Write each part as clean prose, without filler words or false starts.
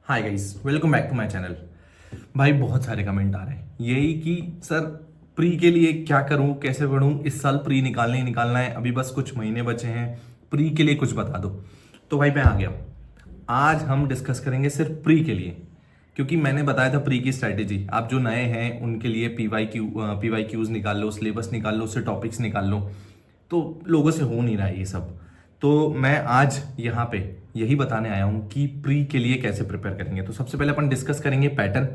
Hi guys, welcome back to my channel. भाई बहुत सारे कमेंट आ रहे हैं यही कि सर प्री के लिए क्या करूं, कैसे पढूं, इस साल प्री निकालना ही निकालना है, अभी बस कुछ महीने बचे हैं, प्री के लिए कुछ बता दो। तो भाई मैं आ गया। आज हम डिस्कस करेंगे सिर्फ प्री के लिए, क्योंकि मैंने बताया था प्री की स्ट्रैटेजी। आप जो नए हैं उनके लिए पी वाई क्यूज निकाल लो, सिलेबस निकाल लो, उससे टॉपिक्स निकाल लो। तो लोगों से हो नहीं रहा है ये सब। तो मैं आज यहाँ पे यही बताने आया हूँ कि प्री के लिए कैसे प्रिपेयर करेंगे। तो सबसे पहले अपन डिस्कस करेंगे पैटर्न,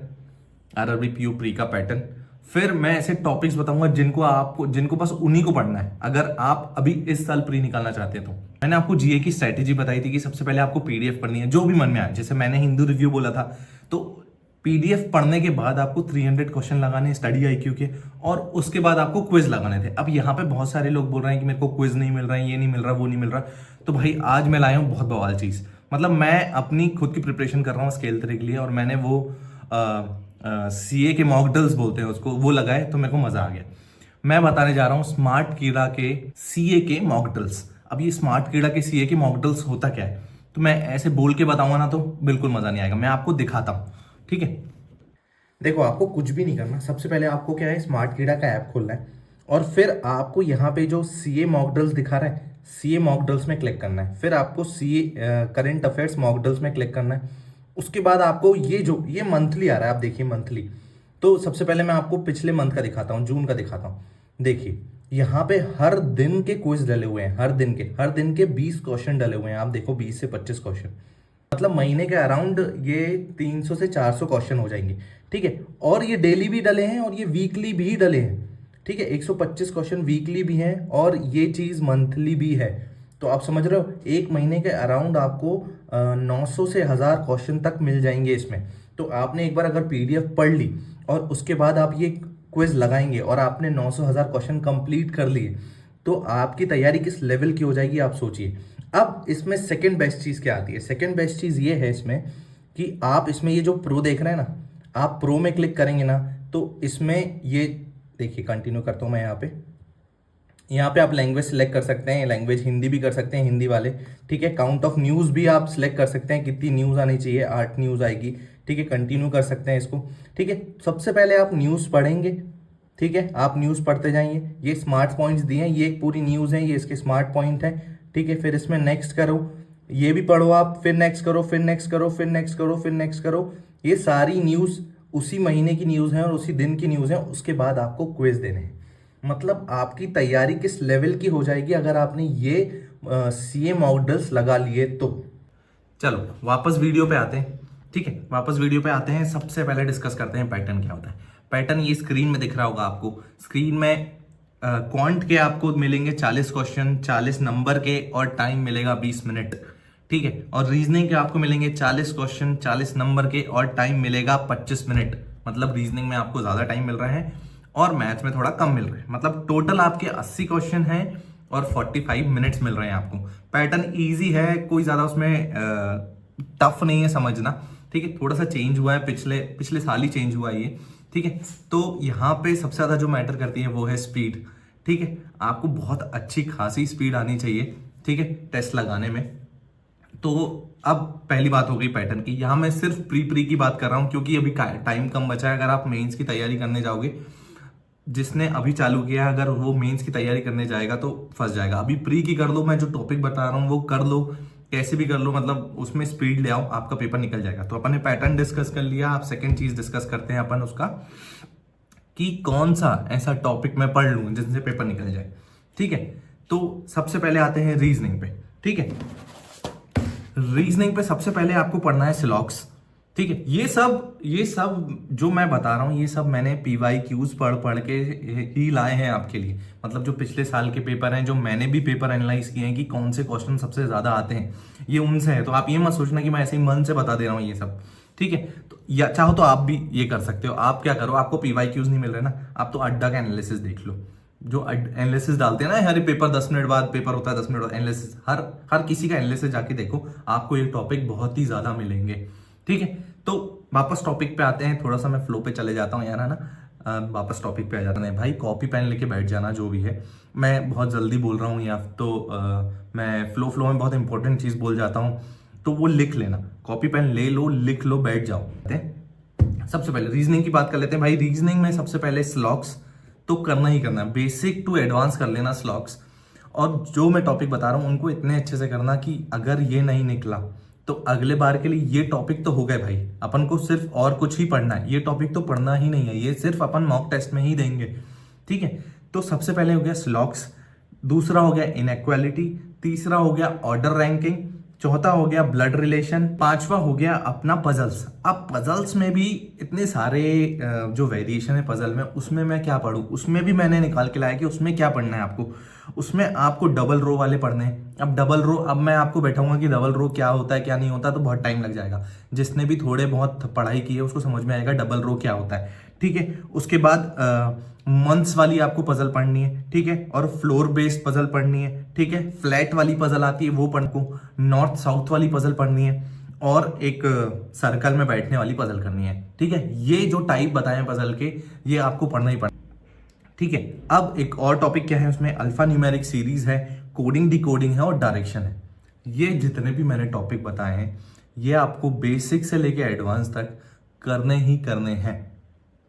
आरआरबी पीयू प्री का पैटर्न। फिर मैं ऐसे टॉपिक्स बताऊंगा जिनको बस उन्हीं को पढ़ना है अगर आप अभी इस साल प्री निकालना चाहते हैं। तो मैंने आपको जीए की स्ट्रैटेजी बताई थी कि सबसे पहले आपको पीडीएफ पढ़नी है जो भी मन में आए। जैसे मैंने हिंदू रिव्यू बोला था, तो पीडीएफ पढ़ने के बाद आपको 300 क्वेश्चन लगाने स्टडी आईक्यू के, और उसके बाद आपको क्विज लगाने थे। अब यहाँ पे बहुत सारे लोग बोल रहे हैं कि मेरे को क्विज नहीं मिल रहा है, ये नहीं मिल रहा, वो नहीं मिल रहा। तो भाई आज मैं लाया हूँ बहुत बवाल चीज। मतलब मैं अपनी खुद की प्रिपरेशन कर रहा हूँ स्केल 3 के लिए, और मैंने वो सीए के मॉक ड्रिल्स बोलते हैं उसको, वो लगाए तो मेरे को मजा आ गया। मैं बताने जा रहा हूँ स्मार्ट कीड़ा के सीए के मॉक ड्रिल्स। अब ये स्मार्ट कीड़ा के सीए के मॉक ड्रिल्स होता क्या है, तो मैं ऐसे बोल के बताऊंगा ना तो बिल्कुल मजा नहीं आएगा। मैं आपको दिखाता हूँ, ठीक है। देखो, आपको कुछ भी नहीं करना। सबसे पहले आपको क्या है, स्मार्ट कीड़ा का ऐप खोलना है, और फिर आपको यहाँ पे जो सीए मॉक ड्रिल्स दिखा रहा है, सीए मॉक ड्रिल्स में क्लिक करना है। फिर आपको CA current affairs mock drills में क्लिक करना है। उसके बाद आपको ये मंथली आ रहा है, आप देखिए मंथली। तो सबसे पहले मैं आपको पिछले मंथ का दिखाता हूँ, जून का दिखाता हूँ। देखिए यहाँ पे हर दिन के क्विज डले हुए हैं, हर दिन के 20 क्वेश्चन डले हुए हैं। आप देखो 20 से 25 क्वेश्चन, मतलब महीने के अराउंड ये 300 से 400 क्वेश्चन हो जाएंगे, ठीक है। और ये डेली भी डले हैं और ये वीकली भी डले हैं, ठीक है। 125 क्वेश्चन वीकली भी हैं और ये चीज़ मंथली भी है। तो आप समझ रहे हो, एक महीने के अराउंड आपको 900 से 1000 क्वेश्चन तक मिल जाएंगे इसमें। तो आपने एक बार अगर पीडीएफ पढ़ ली और उसके बाद आप ये क्विज लगाएंगे और आपने 900 1000 क्वेश्चन कंप्लीट कर लिए, तो आपकी तैयारी किस लेवल की हो जाएगी आप सोचिए। अब इसमें सेकंड बेस्ट चीज़ क्या आती है? सेकंड बेस्ट चीज़ ये है इसमें कि आप इसमें ये जो प्रो देख रहे हैं ना, आप प्रो में क्लिक करेंगे ना, तो इसमें ये देखिए, कंटिन्यू करता हूँ मैं यहाँ पे आप लैंग्वेज सिलेक्ट कर सकते हैं। लैंग्वेज हिंदी भी कर सकते हैं, हिंदी वाले, ठीक है। काउंट ऑफ न्यूज़ भी आप सिलेक्ट कर सकते हैं, कितनी न्यूज़ आनी चाहिए, 8 न्यूज़ आएगी, ठीक है। कंटिन्यू कर सकते हैं इसको, ठीक है। सबसे पहले आप न्यूज़ पढ़ेंगे, ठीक है। आप न्यूज़ पढ़ते जाइए, ये स्मार्ट पॉइंट्स दिए हैं, ये एक पूरी न्यूज़ है, ये इसके स्मार्ट पॉइंट है, ठीक है। फिर इसमें नेक्स्ट करो, ये भी पढ़ो आप, फिर नेक्स्ट करो, फिर नेक्स्ट करो, फिर नेक्स्ट करो, फिर नेक्स्ट करो। ये सारी न्यूज़ उसी महीने की न्यूज़ है और उसी दिन की न्यूज़ है। उसके बाद आपको क्विज देने हैं। मतलब आपकी तैयारी किस लेवल की हो जाएगी अगर आपने ये सीए मॉडल्स लगा लिए तो। चलो वापस वीडियो पे आते हैं, ठीक है। वापस वीडियो पे आते हैं। सबसे पहले डिस्कस करते हैं पैटर्न क्या होता है। पैटर्न ये स्क्रीन में दिख रहा होगा आपको। स्क्रीन में क्वांट के आपको मिलेंगे 40 क्वेश्चन, 40 नंबर के, और टाइम मिलेगा 20 मिनट, ठीक है। और रीजनिंग के आपको मिलेंगे 40 क्वेश्चन, 40 नंबर के, और टाइम मिलेगा 25 मिनट। मतलब रीजनिंग में आपको ज्यादा टाइम मिल रहा है और मैथ में थोड़ा कम मिल रहा है। मतलब टोटल आपके 80 क्वेश्चन हैं और 45 मिनट्स मिल रहे हैं आपको। पैटर्न इजी है, कोई ज्यादा उसमें टफ नहीं है समझना, ठीक है। थोड़ा सा चेंज हुआ है, पिछले पिछले साल ही चेंज हुआ है ये, ठीक है। तो यहाँ पे सबसे ज्यादा जो मैटर करती है वो है स्पीड, ठीक है। आपको बहुत अच्छी खासी स्पीड आनी चाहिए, ठीक है, टेस्ट लगाने में। तो अब पहली बात हो गई पैटर्न की। यहाँ मैं सिर्फ प्री की बात कर रहा हूँ क्योंकि अभी टाइम कम बचा है। अगर आप मेंस की तैयारी करने जाओगे, जिसने अभी चालू किया है, अगर वो मेंस की तैयारी करने जाएगा तो फंस जाएगा। अभी प्री की कर लो, मैं जो टॉपिक बता रहा हूँ वो कर लो, कैसे भी कर लो, मतलब उसमें स्पीड ले आओ, आपका पेपर निकल जाएगा। तो अपन ने पैटर्न डिस्कस कर लिया। आप सेकंड चीज डिस्कस करते हैं अपन उसका, कि कौन सा ऐसा टॉपिक मैं पढ़ लूँ जिससे पेपर निकल जाए, ठीक है। तो सबसे पहले आते हैं रीजनिंग पे, ठीक है। रीजनिंग पे सबसे पहले आपको पढ़ना है सिलॉक्स, ठीक है। ये सब जो मैं बता रहा हूँ, ये सब मैंने पीवाई क्यूज पढ़ पढ़ के ही लाए हैं आपके लिए। मतलब जो पिछले साल के पेपर हैं, जो मैंने भी पेपर एनालाइज किए हैं कि कौन से क्वेश्चन सबसे ज्यादा आते हैं, ये उनसे है। तो आप ये मत सोचना कि मैं ऐसे ही मन से बता दे रहा हूँ ये सब, ठीक है। तो या चाहो तो आप भी ये कर सकते हो। आप क्या करो, आपको पीवाई क्यूज नहीं मिल रहे ना, आप तो अड्डा का एनालिसिस देख लो। जो एनालिसिस डालते हैं ना, हर पेपर 10 मिनट बाद पेपर होता है, 10 मिनट बाद एनालिसिस, हर हर किसी का एनालिसिस जाके देखो, आपको ये टॉपिक बहुत ही ज्यादा मिलेंगे, ठीक है। तो वापस टॉपिक पे आते हैं। थोड़ा सा मैं फ्लो पे चले जाता हूँ यार, है ना। वापस टॉपिक पे आ जाते हैं भाई। कॉपी पेन लेके बैठ जाना, जो भी है। मैं बहुत जल्दी बोल रहा हूँ या तो मैं फ्लो में बहुत इंपॉर्टेंट चीज बोल जाता हूँ, तो वो लिख लेना। कॉपी पेन ले लो, लिख लो, बैठ जाओ। सबसे पहले रीजनिंग की बात कर लेते हैं भाई। रीजनिंग में सबसे पहले स्लॉक्स तो करना ही करना है, बेसिक टू एडवांस कर लेना स्लॉक्स। और जो मैं टॉपिक बता रहा हूं उनको इतने अच्छे से करना कि अगर ये नहीं निकला तो अगले बार के लिए ये टॉपिक तो हो गए भाई, अपन को सिर्फ और कुछ ही पढ़ना है, ये टॉपिक तो पढ़ना ही नहीं है, ये सिर्फ अपन मॉक टेस्ट में ही देंगे, ठीक है। तो सबसे पहले हो गया स्लॉक्स, दूसरा हो गया इनइक्वालिटी, तीसरा हो गया ऑर्डर रैंकिंग, चौथा हो गया ब्लड रिलेशन, पांचवा हो गया अपना पजल्स। अब पजल्स में भी इतने सारे जो वेरिएशन है पजल में, उसमें मैं क्या पढ़ूं, उसमें भी मैंने निकाल के लाया कि उसमें क्या पढ़ना है आपको। उसमें आपको डबल रो वाले पढ़ने हैं। अब डबल रो, अब मैं आपको बैठाऊंगा कि डबल रो क्या होता है क्या नहीं होता, तो बहुत टाइम लग जाएगा। जिसने भी थोड़े बहुत पढ़ाई की है उसको समझ में आएगा डबल रो क्या होता है, ठीक है। उसके बाद मंथ्स वाली आपको पजल पढ़नी है, ठीक है, और फ्लोर बेस्ड पजल पढ़नी है, ठीक है। फ्लैट वाली पजल आती है वो पढ़ को, नॉर्थ साउथ वाली पजल पढ़नी है, और एक सर्कल में बैठने वाली पजल करनी है, ठीक है। ये जो टाइप बताए पजल के, ये आपको पढ़ना ही पड़ना, ठीक है। अब एक और टॉपिक क्या है उसमें, अल्फा न्यूमेरिक सीरीज है, कोडिंग डिकोडिंग है और डायरेक्शन है। ये जितने भी मैंने टॉपिक बताए हैं ये आपको बेसिक से लेके एडवांस तक करने ही करने हैं,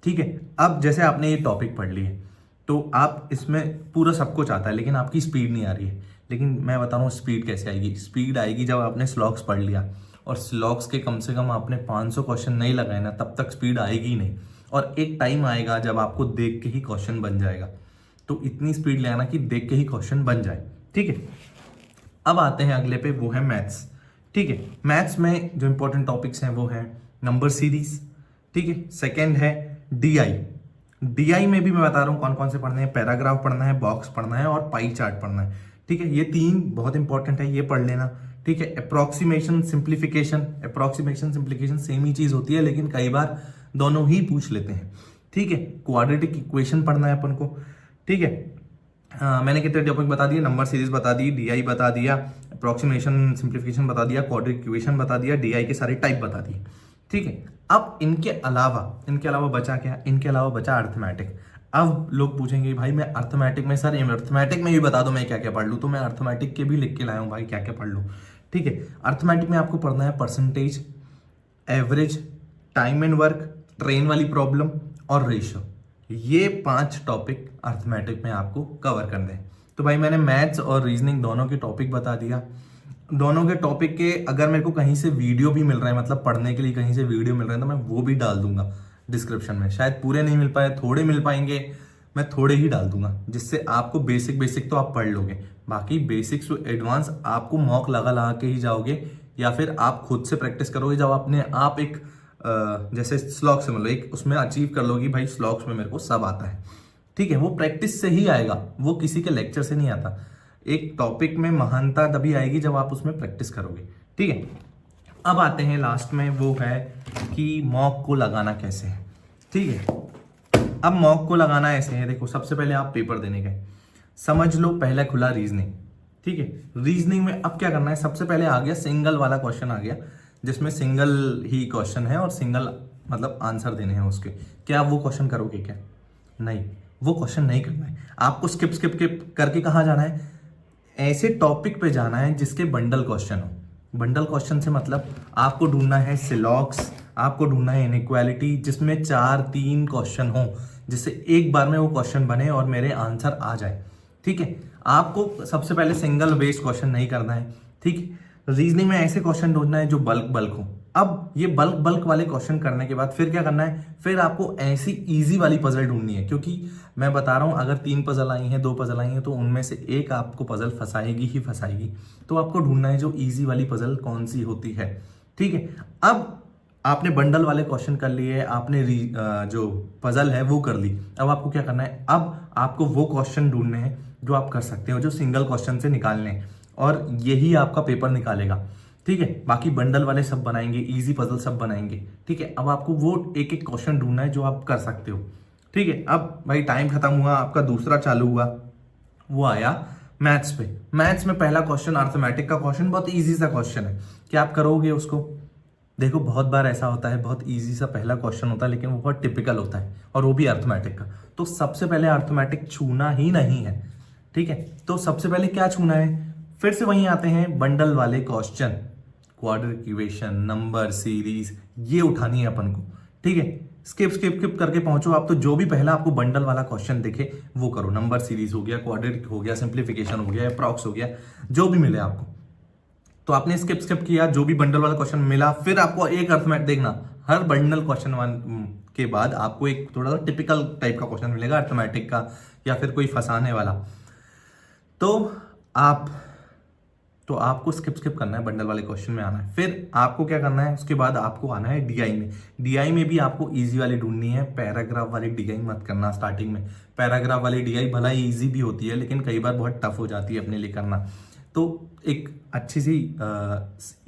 ठीक है। अब जैसे आपने ये टॉपिक पढ़ लिए तो आप इसमें पूरा सब कुछ आता है लेकिन आपकी स्पीड नहीं आ रही है। लेकिन मैं बता रहा हूँ स्पीड कैसे आएगी। स्पीड आएगी जब आपने स्लॉक्स पढ़ लिया और स्लॉक्स के कम से कम आपने 500 क्वेश्चन नहीं लगाए ना, तब तक स्पीड आएगी ही नहीं। और एक टाइम आएगा जब आपको देख के ही क्वेश्चन बन जाएगा। तो इतनी स्पीड ले आना कि देख के ही क्वेश्चन बन जाए, ठीक है। अब आते हैं अगले पे, वो है मैथ्स, ठीक है। मैथ्स में जो इंपॉर्टेंट टॉपिक्स हैं वो है नंबर सीरीज, ठीक है। सेकेंड है डीआई। डीआई में भी मैं बता रहा हूँ कौन कौन से पढ़ने हैं, पैराग्राफ पढ़ना है, बॉक्स पढ़ना है और पाई चार्ट पढ़ना है, ठीक है। ये तीन बहुत इंपॉर्टेंट है, ये पढ़ लेना, ठीक है। अप्रोक्सीमेशन सिंप्लीफिकेशन सेम ही चीज होती है लेकिन कई बार दोनों ही पूछ लेते हैं, ठीक है। क्वाड्रेटिक इक्वेशन पढ़ना है अपन को, ठीक है। मैंने कितने टॉपिक बता दिए, नंबर सीरीज बता दी, डीआई बता दिया, अप्रोक्सीमेशन सिंप्लीफिकेशन बता दिया, क्वाड्रेटिक इक्वेशन बता दिया, डीआई के सारे टाइप बता दिए, ठीक है। अब इनके अलावा बचा क्या, इनके अलावा बचा अर्थमेटिक। अब लोग पूछेंगे भाई मैं अर्थमेटिक में, सर अर्थमेटिक में भी बता दो मैं क्या क्या पढ़ लूँ, तो मैं अर्थमेटिक के भी लिख के लाया हूँ भाई क्या क्या पढ़ लूँ, ठीक है। अर्थमेटिक में आपको पढ़ना है percentage, average, time and work, train वाली प्रॉब्लम और रेशियो। ये 5 टॉपिक अर्थमेटिक में आपको कवर करने हैं। तो भाई मैंने मैथ्स और रीजनिंग दोनों के टॉपिक बता दिया। दोनों के टॉपिक के अगर मेरे को कहीं से वीडियो भी मिल रहा है, मतलब पढ़ने के लिए कहीं से वीडियो मिल रहा है, तो मैं वो भी डाल दूंगा डिस्क्रिप्शन में। शायद पूरे नहीं मिल पाए, थोड़े मिल पाएंगे, मैं थोड़े ही डाल दूंगा, जिससे आपको बेसिक तो आप पढ़ लोगे। बाकी बेसिक्स टू एडवांस आपको मॉक लगा के ही जाओगे, या फिर आप खुद से प्रैक्टिस करोगे। जब अपने आप एक जैसे स्लॉक्स में एक उसमें अचीव कर लोगी भाई, स्लॉक्स में मेरे को सब आता है, ठीक है। वो प्रैक्टिस से ही आएगा, वो किसी के लेक्चर से नहीं आता। एक टॉपिक में महानता तभी आएगी जब आप उसमें प्रैक्टिस करोगे, ठीक है। अब आते हैं लास्ट में, वो है कि मॉक को लगाना कैसे है, ठीक है। अब मॉक को लगाना ऐसे है, देखो सबसे पहले आप पेपर देने गए, समझ लो पहला खुला रीजनिंग, ठीक है। रीजनिंग में अब क्या करना है, सबसे पहले आ गया सिंगल वाला क्वेश्चन आ गया, जिसमें सिंगल ही क्वेश्चन है और सिंगल मतलब आंसर देने हैं उसके। क्या आप वो क्वेश्चन करोगे क्या? नहीं, वो क्वेश्चन नहीं करना है आपको। स्किप करके कहाँ जाना है, ऐसे टॉपिक पे जाना है जिसके बंडल क्वेश्चन हो। बंडल क्वेश्चन से मतलब आपको ढूंढना है सिलॉक्स, आपको ढूंढना है इनइक्वालिटी, जिसमें 4-3 क्वेश्चन हो, जिससे एक बार में वो क्वेश्चन बने और मेरे आंसर आ जाए, ठीक है। आपको सबसे पहले सिंगल बेस्ड क्वेश्चन नहीं करना है, ठीक है। रीजनिंग में ऐसे क्वेश्चन ढूंढना है जो बल्क हो। अब ये बल्क वाले क्वेश्चन करने के बाद फिर क्या करना है, फिर आपको ऐसी इजी वाली पजल ढूंढनी है। क्योंकि मैं बता रहा हूं अगर 3 पजल आई हैं, 2 पजल आई हैं, तो उनमें से एक आपको पजल फंसाएगी। तो आपको ढूंढना है जो इजी वाली पजल कौन सी होती है, ठीक है। अब आपने बंडल वाले क्वेश्चन कर लिए, आपने जो पजल है वो कर ली। अब आपको क्या करना है, अब आपको वो क्वेश्चन ढूंढने हैं जो आप कर सकते हो, जो सिंगल क्वेश्चन से निकालने हैं, और यही आपका पेपर निकालेगा, ठीक है। बाकी बंडल वाले सब बनाएंगे, इजी पजल सब बनाएंगे, ठीक है। अब आपको वो एक क्वेश्चन ढूंढना है जो आप कर सकते हो, ठीक है। अब भाई टाइम खत्म हुआ, आपका दूसरा चालू हुआ, वो आया मैथ्स पे। मैथ्स में पहला क्वेश्चन अर्थमेटिक का क्वेश्चन, बहुत इजी सा क्वेश्चन है। क्या आप करोगे उसको? देखो बहुत बार ऐसा होता है, बहुत इजी सा पहला क्वेश्चन होता है लेकिन वो बहुत टिपिकल होता है, और वो भी अर्थमेटिक का। तो सबसे पहले अर्थमेटिक छूना ही नहीं है, ठीक है। तो सबसे पहले क्या छूना है, फिर से वहीं आते हैं बंडल वाले question. Quadratic equation, number series, ये उठानी है अपन को, ठीक है। स्किप स्किप स्किप करके पहुंचो आप, तो जो भी पहला आपको बंडल वाला क्वेश्चन दिखे वो करो। नंबर सीरीज हो गया, क्वाड्रेटिक हो गया, सिंप्लीफिकेशन हो गया, अप्रॉक्स हो गया, जो भी मिले आपको। तो आपने स्किप स्किप किया, जो भी बंडल वाला क्वेश्चन मिला, फिर आपको एक अर्थमेटिक देखना, हर बंडल क्वेश्चन वन के बाद आपको एक थोड़ा सा टिपिकल टाइप का क्वेश्चन मिलेगा अर्थमेटिक का, या फिर कोई फंसाने वाला। तो आपको स्किप करना है, बंडल वाले क्वेश्चन में आना है। फिर आपको क्या करना है, उसके बाद आपको आना है डीआई में। डीआई में भी आपको इजी वाली ढूंढनी है, पैराग्राफ वाली डीआई मत करना स्टार्टिंग में। पैराग्राफ वाली डीआई भला ही इजी भी होती है, लेकिन कई बार बहुत टफ हो जाती है अपने लिए करना। तो एक अच्छी सी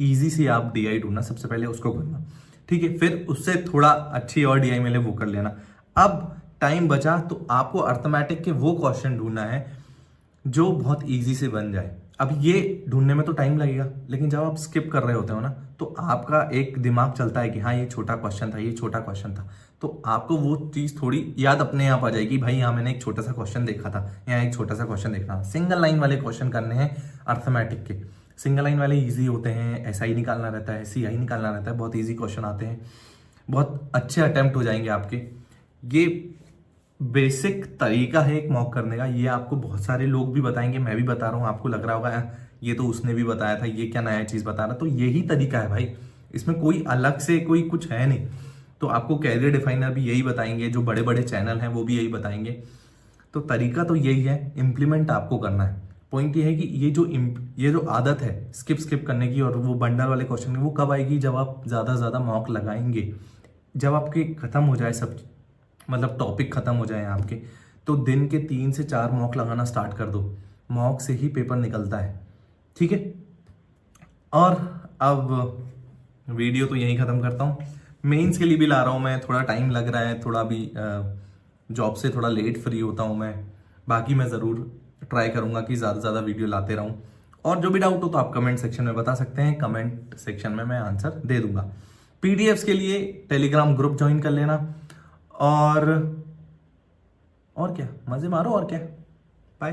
इजी सी आप डीआई ढूंढना, सबसे पहले उसको करना, ठीक है। फिर उससे थोड़ा अच्छी और डीआई मिले वो कर लेना। अब टाइम बचा तो आपको अर्थमेटिक के वो क्वेश्चन ढूंढना है जो बहुत इजी से बन जाए। अब ये ढूंढने में तो टाइम लगेगा, लेकिन जब आप स्किप कर रहे होते हो ना, तो आपका एक दिमाग चलता है कि हाँ ये छोटा क्वेश्चन था, ये छोटा क्वेश्चन था, तो आपको वो चीज थोड़ी याद अपने आप आ जाएगी, भाई यहाँ मैंने एक छोटा सा क्वेश्चन देखा था, यहाँ एक छोटा सा क्वेश्चन देखना। सिंगल लाइन वाले क्वेश्चन करने हैं अर्थमेटिक के। सिंगल लाइन वाले ईजी होते हैं, SI निकालना रहता है, CI निकालना रहता है, बहुत ईजी क्वेश्चन आते हैं, बहुत अच्छे अटेम्प्ट हो जाएंगे आपके। ये बेसिक तरीका है एक मॉक करने का, ये आपको बहुत सारे लोग भी बताएंगे, मैं भी बता रहा हूँ, आपको लग रहा होगा ये तो उसने भी बताया था, ये क्या नया चीज बता रहा। तो यही तरीका है भाई, इसमें कोई अलग से कोई कुछ है नहीं। तो आपको कैरियर डिफाइनर भी यही बताएंगे, जो बड़े बड़े चैनल हैं वो भी यही बताएंगे। तो तरीका तो यही है, इम्प्लीमेंट आपको करना है। पॉइंट ये है कि ये जो आदत है स्किप करने की और वो बंडल वाले क्वेश्चन की, वो कब आएगी, जब आप ज़्यादा से ज़्यादा मॉक लगाएंगे, जब आपके खत्म हो जाए सब, मतलब टॉपिक खत्म हो जाए आपके, तो दिन के 3 से 4 मॉक लगाना स्टार्ट कर दो। मॉक से ही पेपर निकलता है, ठीक है। और अब वीडियो तो यहीं ख़त्म करता हूँ। मेंस के लिए भी ला रहा हूँ मैं, थोड़ा टाइम लग रहा है, थोड़ा भी जॉब से थोड़ा लेट फ्री होता हूँ मैं। बाकी मैं ज़रूर ट्राई करूँगा कि ज़्यादा से ज़्यादा वीडियो लाते रहूँ। और जो भी डाउट हो तो आप कमेंट सेक्शन में बता सकते हैं, कमेंट सेक्शन में मैं आंसर दे दूंगा। PDFs के लिए टेलीग्राम ग्रुप ज्वाइन कर लेना। और क्या, मज़े मारो, और क्या, बाय।